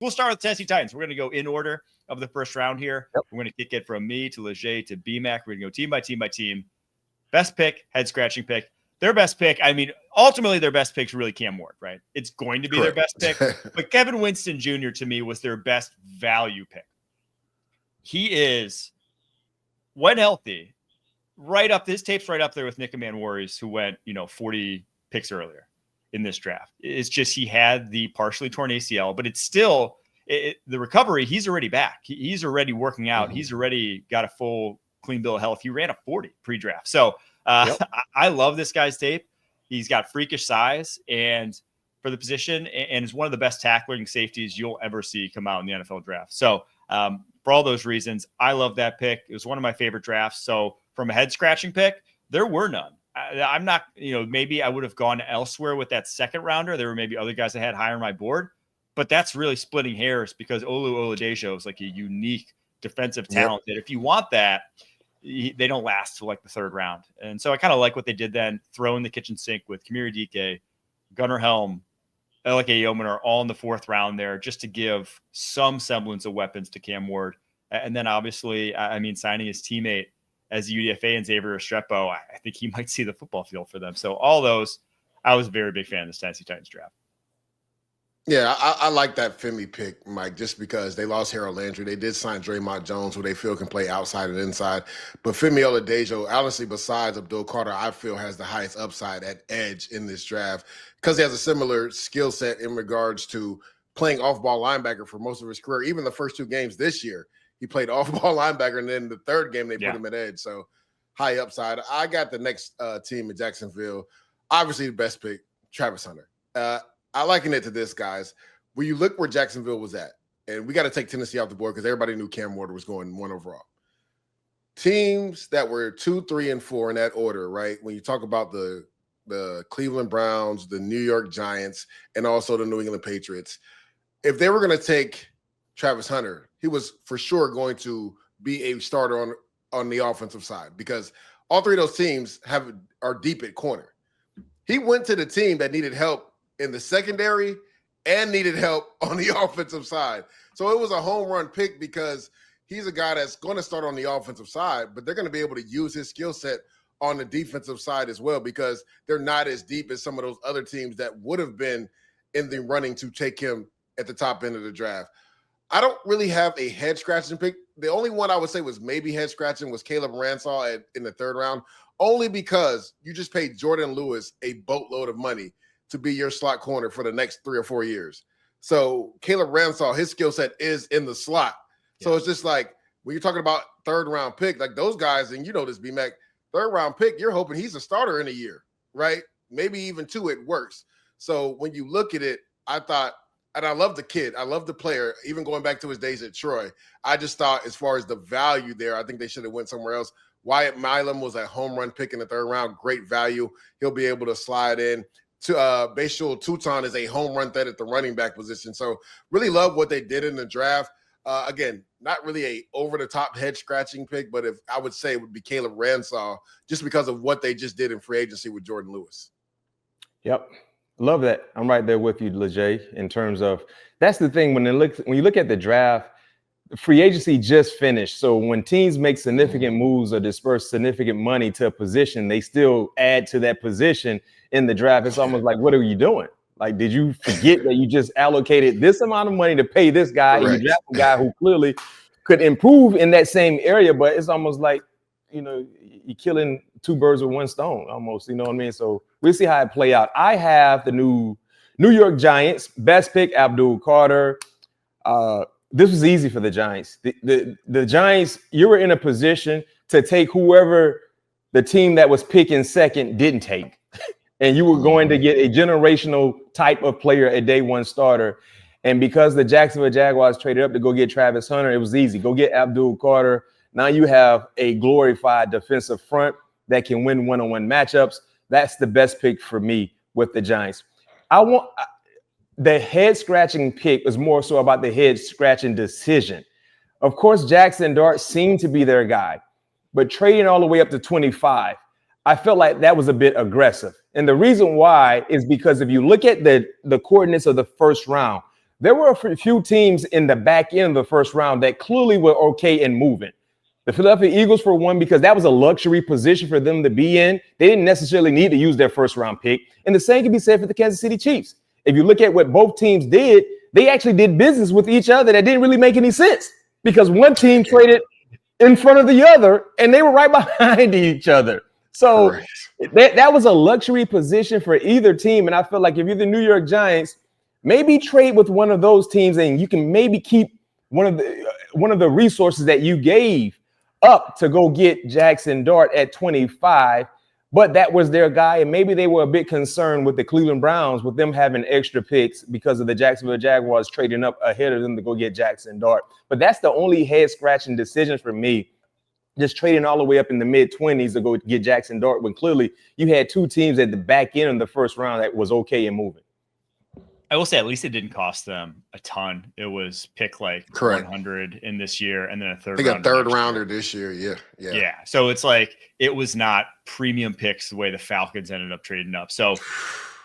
we'll start with Tennessee Titans. We're going to go in order of the first round here. Yep. We're going to kick it from me to Leger to BMAC. We're going to go team by team by team. Best pick, head scratching pick. Their best pick, I mean, ultimately their best pick is really Cam Ward, right? It's going to be their best pick. But Kevin Winston Jr. to me was their best value pick. He is, when healthy, right up, his tape's right up there with Nick Warriors, who went, 40 picks earlier in this draft. It's just he had the partially torn ACL, but it's still the recovery. He's already back. He's already working out. Mm-hmm. He's already got a full clean bill of health. He ran a 40 pre-draft. So I love this guy's tape. He's got freakish size and for the position, and is one of the best tackling safeties you'll ever see come out in the NFL draft. So for all those reasons, I love that pick. It was one of my favorite drafts. So from a head scratching pick, there were none. I'm not, maybe I would have gone elsewhere with that second rounder. There were maybe other guys I had higher on my board, but that's really splitting hairs because Olu Oladejo is like a unique defensive talent that if you want that, they don't last till like the third round. And so I kind of like what they did then, throw in the kitchen sink with Kamiri Dike, Gunnar Helm, Elike Yeoman are all in the fourth round there just to give some semblance of weapons to Cam Ward. And then obviously, signing his teammate as UDFA and Xavier Restrepo, I think he might see the football field for them. So all those, I was a very big fan of this Tennessee Titans draft. Yeah, I like that Finley pick, Mike, just because they lost Harold Landry. They did sign Draymond Jones, who they feel can play outside and inside. But Femi Oladejo, honestly, besides Abdul Carter, I feel has the highest upside at edge in this draft because he has a similar skill set in regards to playing off-ball linebacker for most of his career. Even the first two games this year, he played off-ball linebacker, and then the third game they put him at edge. So high upside. I got the next team in Jacksonville. Obviously, the best pick, Travis Hunter. I liken it to this, guys. When you look where Jacksonville was at, and we got to take Tennessee off the board because everybody knew Cam Ward was going 1 overall. Teams that were 2, 3, and 4 in that order, right? When you talk about the Cleveland Browns, the New York Giants, and also the New England Patriots, if they were going to take Travis Hunter, he was for sure going to be a starter on the offensive side because all three of those teams are deep at corner. He went to the team that needed help in the secondary and needed help on the offensive side. So it was a home run pick because he's a guy that's going to start on the offensive side, but they're going to be able to use his skill set on the defensive side as well because they're not as deep as some of those other teams that would have been in the running to take him at the top end of the draft. I don't really have a head scratching pick. The only one I would say was maybe head scratching was Caleb Ransall in the third round, only because you just paid Jordan Lewis a boatload of money to be your slot corner for the next 3 or 4 years. So Caleb Ransall, his skill set is in the slot. So it's just like when you're talking about third round pick, like those guys, and this BMAC, third round pick, you're hoping he's a starter in a year, right? Maybe even 2 at worst. So when you look at it, I thought, and I love the kid, I love the player, even going back to his days at Troy. I just thought as far as the value there, I think they should have went somewhere else. Wyatt Milam was a home run pick in the third round, great value. He'll be able to slide in. Bashul Tuton is a home run threat at the running back position. So really love what they did in the draft. Again, not really a over-the-top head-scratching pick, but if I would say it would be Caleb Ransall just because of what they just did in free agency with Jordan Lewis. Yep. Love that. I'm right there with you, Leger, in terms of that's the thing. When you look at the draft, free agency just finished. So when teams make significant moves or disperse significant money to a position, they still add to that position in the draft. It's almost like, what are you doing? Like, did you forget that you just allocated this amount of money to pay this guy and you draft a guy who clearly could improve in that same area? But it's almost like, you're killing 2 birds with 1 stone almost, you know what I mean? So we'll see how it play out. I have the New York Giants, best pick, Abdul Carter. This was easy for the Giants. The Giants, you were in a position to take whoever the team that was picking second didn't take. And you were going to get a generational type of player, a day 1 starter. And because the Jacksonville Jaguars traded up to go get Travis Hunter, it was easy. Go get Abdul Carter. Now you have a glorified defensive front that can win one-on-one matchups. That's the best pick for me with the Giants. The head-scratching pick is more so about the head-scratching decision. Of course, Jackson Dart seemed to be their guy, but trading all the way up to 25, I felt like that was a bit aggressive. And the reason why is because if you look at the coordinates of the first round, there were a few teams in the back end of the first round that clearly were okay in moving. The Philadelphia Eagles, for one, because that was a luxury position for them to be in. They didn't necessarily need to use their first round pick. And the same can be said for the Kansas City Chiefs. If you look at what both teams did, they actually did business with each other that didn't really make any sense because one team traded in front of the other and they were right behind each other. So that was a luxury position for either team. And I feel like if you're the New York Giants, maybe trade with one of those teams and you can maybe keep one of the resources that you gave up to go get Jackson Dart at 25, but that was their guy. And maybe they were a bit concerned with the Cleveland Browns, with them having extra picks because of the Jacksonville Jaguars trading up ahead of them to go get Jackson Dart. But that's the only head-scratching decision for me, just trading all the way up in the mid-20s to go get Jackson Dart when clearly you had two teams at the back end of the first round that was okay in moving. I will say at least it didn't cost them a ton. It was pick like 100 in this year and then a third. I think a third rounder this year. Yeah. So it's like it was not premium picks the way the Falcons ended up trading up. So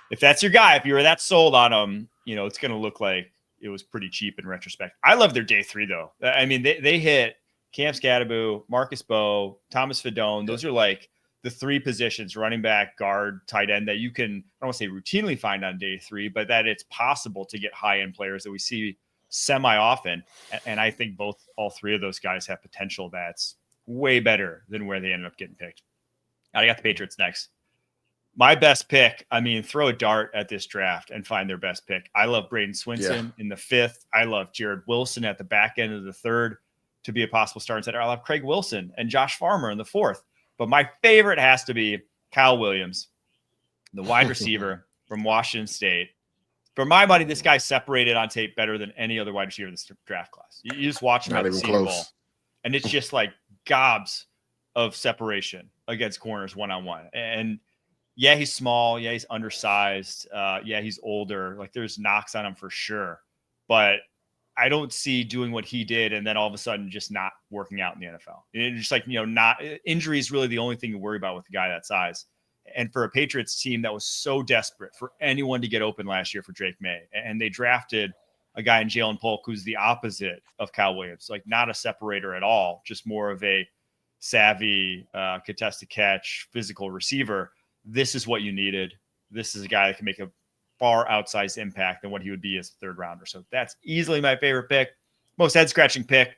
if that's your guy, if you were that sold on him, you know, it's going to look like it was pretty cheap in retrospect. I love their day 3 though. I mean, they hit Cam Scadaboo, Marcus Bowe, Thomas Fidone. Those are like the 3 positions, running back, guard, tight end, that you can, I don't want to say routinely find on day 3, but that it's possible to get high-end players that we see semi-often. And I think all 3 of those guys have potential that's way better than where they ended up getting picked. I got the Patriots next. My best pick, I mean, throw a dart at this draft and find their best pick. I love Braden Swinson in the 5th. I love Jared Wilson at the back end of the 3rd to be a possible starting center. I love Craig Wilson and Josh Farmer in the 4th. But my favorite has to be Kyle Williams, the wide receiver from Washington State. For my money, this guy separated on tape better than any other wide receiver in this draft class. You just watch him at the Senior Bowl, and it's just like gobs of separation against corners one-on-one. And yeah, he's small. Yeah, he's undersized. Yeah, he's older. Like there's knocks on him for sure. But I don't see doing what he did and then all of a sudden just not working out in the NFL. It's just like, you know, not injury is really the only thing you worry about with a guy that size. And for a Patriots team that was so desperate for anyone to get open last year for Drake May, and they drafted a guy in Jalen Polk who's the opposite of Kyle Williams, like not a separator at all, just more of a savvy, contested catch, physical receiver. This is what you needed. This is a guy that can make a far outsized impact than what he would be as a 3rd rounder. So that's easily my favorite pick. Most head scratching pick.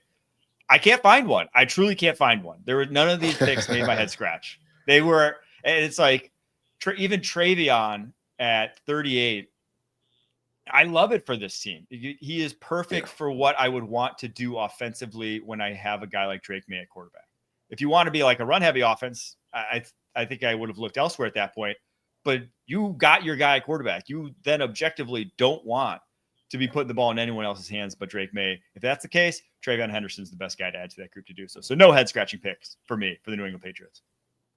I can't find one. I truly can't find one. There were none of these picks made my head scratch. They were, and it's like even Travion at 38. I love it for this team. He is perfect for what I would want to do offensively when I have a guy like Drake May at quarterback. If you want to be like a run heavy offense, I think I would have looked elsewhere at that point. But you got your guy at quarterback. You then objectively don't want to be putting the ball in anyone else's hands but Drake May. If that's the case, Travion Henderson's the best guy to add to that group to do so. So no head-scratching picks for me, for the New England Patriots.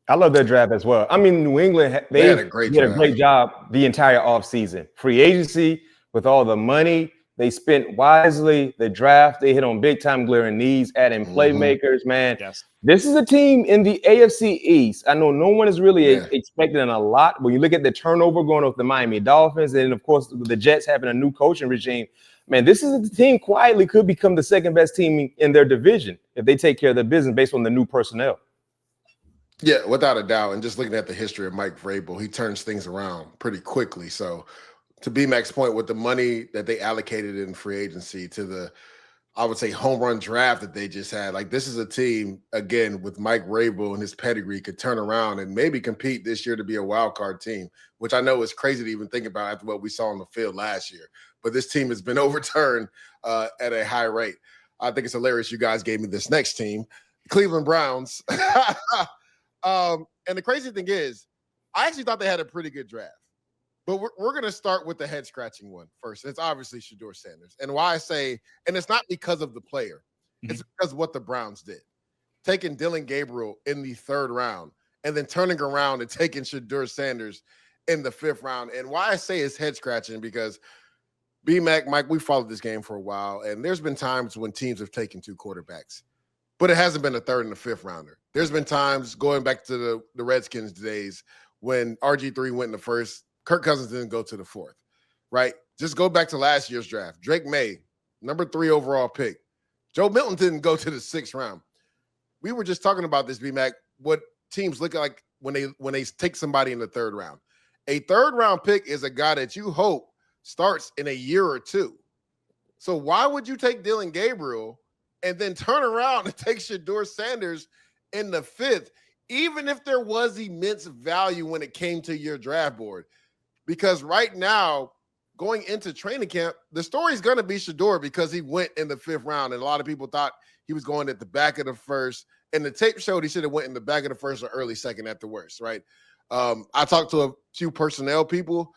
I love their draft as well. I mean, New England, they did a great job the entire offseason. Free agency, with all the money, they spent wisely. The draft, they hit on big-time glaring needs, adding playmakers, man. Yes. This is a team in the AFC East. I know no one is really expecting a lot. When you look at the turnover going off the Miami Dolphins, and, of course, the Jets having a new coaching regime, man, this is a team quietly could become the 2nd-best team in their division if they take care of their business based on the new personnel. Yeah, without a doubt. And just looking at the history of Mike Vrabel, he turns things around pretty quickly. So to B-Mac's point, with the money that they allocated in free agency to the, I would say, home run draft that they just had, like this is a team, again, with Mike Vrabel and his pedigree could turn around and maybe compete this year to be a wild card team, which I know is crazy to even think about after what we saw on the field last year. But this team has been overturned at a high rate. I think it's hilarious you guys gave me this next team, Cleveland Browns. And the crazy thing is, I actually thought they had a pretty good draft. But we're going to start with the head-scratching one first. It's obviously Shedeur Sanders. And why I say, and it's not because of the player. It's because of what the Browns did. Taking Dylan Gabriel in the 3rd round and then turning around and taking Shedeur Sanders in the 5th round. And why I say it's head-scratching because B-Mac, Mike, we followed this game for a while, and there's been times when teams have taken 2 quarterbacks. But it hasn't been a 3rd and a 5th rounder. There's been times going back to the Redskins days when RG3 went in the 1st, Kirk Cousins didn't go to the 4th, right? Just go back to last year's draft. Drake May, number 3 overall pick. Joe Milton didn't go to the 6th round. We were just talking about this, B-Mac, what teams look like when they take somebody in the 3rd round. A 3rd round pick is a guy that you hope starts in a year or 2. So why would you take Dylan Gabriel and then turn around and take Shedeur Sanders in the 5th, even if there was immense value when it came to your draft board? Because right now, going into training camp, the story's going to be Shedeur because he went in the 5th round, and a lot of people thought he was going at the back of the 1st, and the tape showed he should have went in the back of the 1st or early 2nd at the worst, right? I talked to a few personnel people,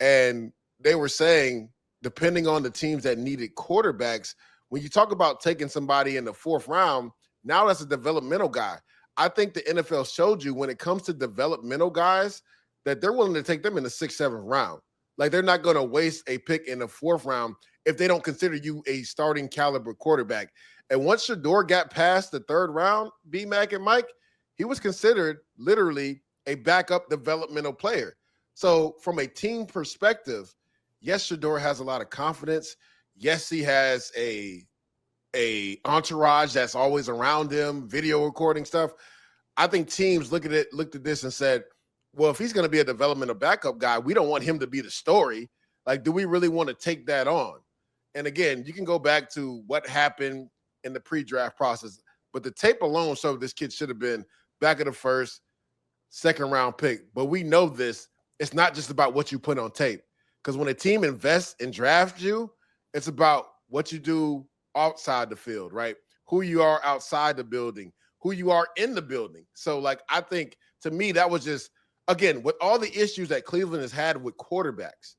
and they were saying, depending on the teams that needed quarterbacks, when you talk about taking somebody in the 4th round, now that's a developmental guy. I think the NFL showed you when it comes to developmental guys that they're willing to take them in the 6th, 7th round. Like, they're not going to waste a pick in the 4th round if they don't consider you a starting caliber quarterback. And once Shedeur got past the 3rd round, B-Mac and Mike, he was considered literally a backup developmental player. So from a team perspective, yes, Shedeur has a lot of confidence. Yes, he has a entourage that's always around him, video recording stuff. I think teams looked at this and said, well, if he's going to be a developmental backup guy, we don't want him to be the story. Like, do we really want to take that on? And again, you can go back to what happened in the pre-draft process, but the tape alone showed this kid should have been back of the 1st, 2nd round pick. But we know this. It's not just about what you put on tape. Because when a team invests and drafts you, it's about what you do outside the field, right? Who you are outside the building, who you are in the building. So, like, I think, to me, that was just, again, with all the issues that Cleveland has had with quarterbacks,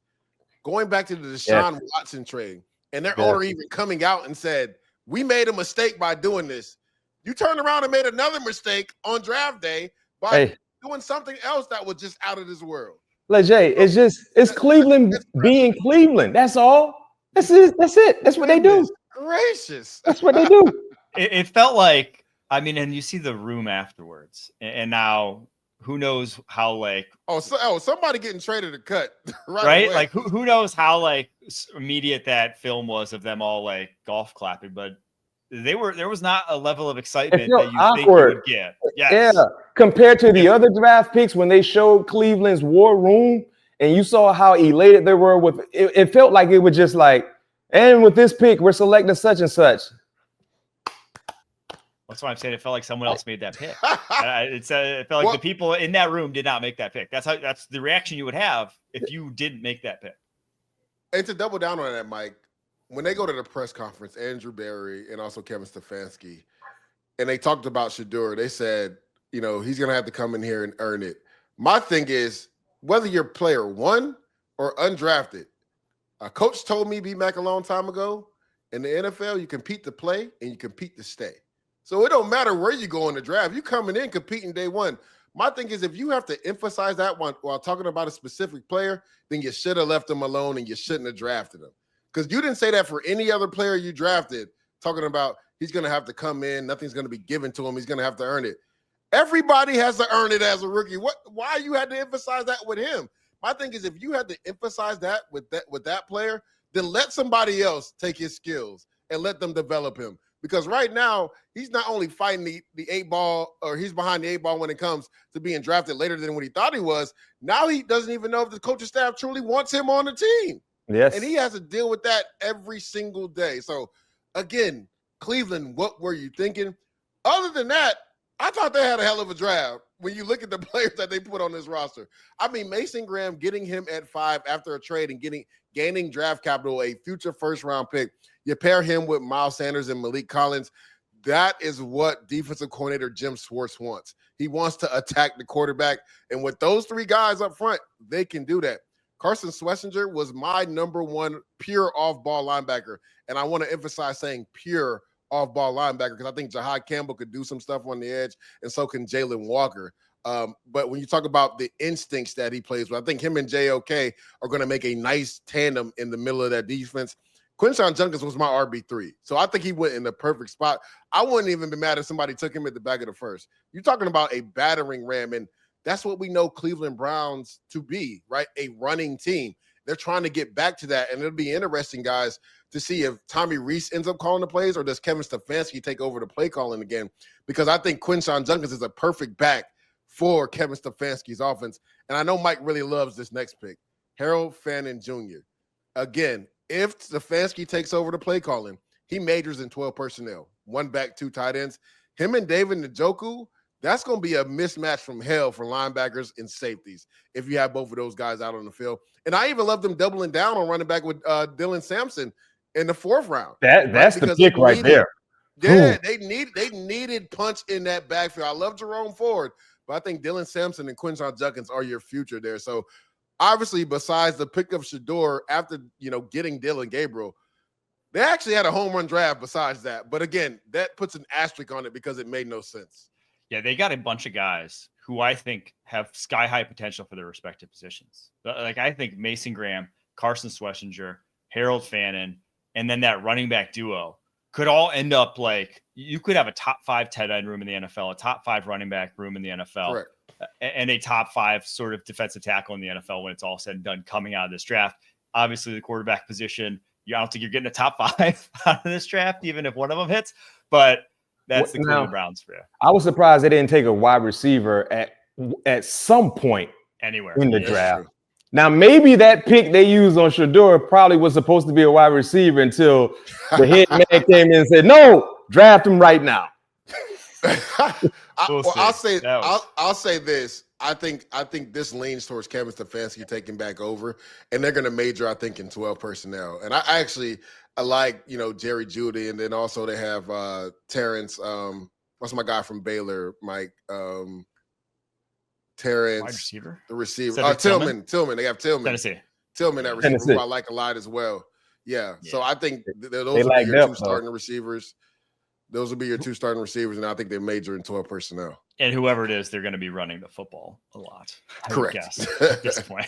going back to the Deshaun Watson trade, and their owner even coming out and said, we made a mistake by doing this. You turned around and made another mistake on draft day by doing something else that was just out of this world. Jay, it's Cleveland being Cleveland. That's all. That's it. That's what they do. Gracious. That's what they do. It felt like, I mean, and you see the room afterwards, and now who knows how, like, somebody getting traded to cut right away. Like who knows how, like, immediate that film was of them all, like, golf clapping, but there was not a level of excitement that you think you would get. Yes. Yeah, compared to the other draft picks when they showed Cleveland's war room and you saw how elated they were with it, it felt like it was just like, and with this pick we're selecting such and such. That's why I'm saying it felt like someone else made that pick. It felt like the people in that room did not make that pick. That's the reaction you would have if you didn't make that pick. And to double down on that, Mike, when they go to the press conference, Andrew Berry and also Kevin Stefanski, and they talked about Shedeur, they said, he's going to have to come in here and earn it. My thing is, whether you're player 1 or undrafted, a coach told me, B-Mac, a long time ago, in the NFL, you compete to play and you compete to stay. So it don't matter where you go in the draft. You coming in competing day 1. My thing is, if you have to emphasize that one while talking about a specific player, then you should have left him alone and you shouldn't have drafted him. Because you didn't say that for any other player you drafted, talking about he's going to have to come in, nothing's going to be given to him, he's going to have to earn it. Everybody has to earn it as a rookie. Why you had to emphasize that with him? My thing is, if you had to emphasize that with that player, then let somebody else take his skills and let them develop him. Because right now, he's not only fighting the 8 ball, or he's behind the 8 ball when it comes to being drafted later than what he thought he was. Now he doesn't even know if the coaching staff truly wants him on the team. Yes. And he has to deal with that every single day. So, again, Cleveland, what were you thinking? Other than that, I thought they had a hell of a draft when you look at the players that they put on this roster. I mean, Mason Graham, getting him at 5 after a trade and gaining draft capital, a future first-round pick. You pair him with Miles Sanders and Malik Collins. That is what defensive coordinator Jim Schwartz wants. He wants to attack the quarterback. And with those 3 guys up front, they can do that. Carson Schlesinger was my number 1 pure off-ball linebacker. And I want to emphasize saying pure off-ball linebacker because I think Jahad Campbell could do some stuff on the edge, and so can Jalen Walker. But when you talk about the instincts that he plays with, I think him and JOK are going to make a nice tandem in the middle of that defense. Quinshon Judkins was my RB3. So I think he went in the perfect spot. I wouldn't even be mad if somebody took him at the back of the 1st. You're talking about a battering ram, and that's what we know Cleveland Browns to be, right? A running team. they're trying to get back to that. And it'll be interesting, guys, to see if Tommy Reese ends up calling the plays or does Kevin Stefanski take over the play calling again, because I think Quinshon Judkins is a perfect back for Kevin Stefanski's offense. And I know Mike really loves this next pick, Harold Fannin Jr. Again, if Stefanski takes over the play calling, he majors in 12 personnel, 1 back, 2 tight ends. Him and David Njoku, that's going to be a mismatch from hell for linebackers and safeties if you have both of those guys out on the field. And I even love them doubling down on running back with Dylan Sampson in the 4th round. That's the pick right there. Yeah, they needed punch in that backfield. I love Jerome Ford, but I think Dylan Sampson and Quinshon Judkins are your future there. So obviously, besides the pick of Shador after getting Dylan Gabriel, they actually had a home run draft besides that. But again, that puts an asterisk on it because it made no sense. Yeah, they got a bunch of guys who I think have sky-high potential for their respective positions. Like, I think Mason Graham, Carson Schlesinger, Harold Fannin, and then that running back duo could all end up like you could have a top 5 tight end room in the NFL, a top 5 running back room in the NFL, Correct. And a top 5 sort of defensive tackle in the NFL when it's all said and done coming out of this draft. Obviously, the quarterback position, I don't think you're getting a top 5 out of this draft, even if one of them hits, but that's the Cleveland Browns for you. I was surprised they didn't take a wide receiver at some point anywhere in the draft. True. Now, maybe that pick they used on Shador probably was supposed to be a wide receiver until the head man came in and said, "No, draft him right now." I'll say this. I think this leans towards Kevin Stefanski taking back over, and they're going to major, I think, in 12 personnel. And I like, Jerry Jeudy, and then also they have Terrence. What's my guy from Baylor, Mike? Terrence, wide receiver, the receiver. Tillman. They have Tillman. Tennessee. Tillman, that receiver, who I like a lot as well. Yeah. So I think those will be your 2 starting receivers. Those will be your 2 starting receivers, and I think they major in 12 personnel. And whoever it is, they're going to be running the football a lot. Correct. I would guess at this point.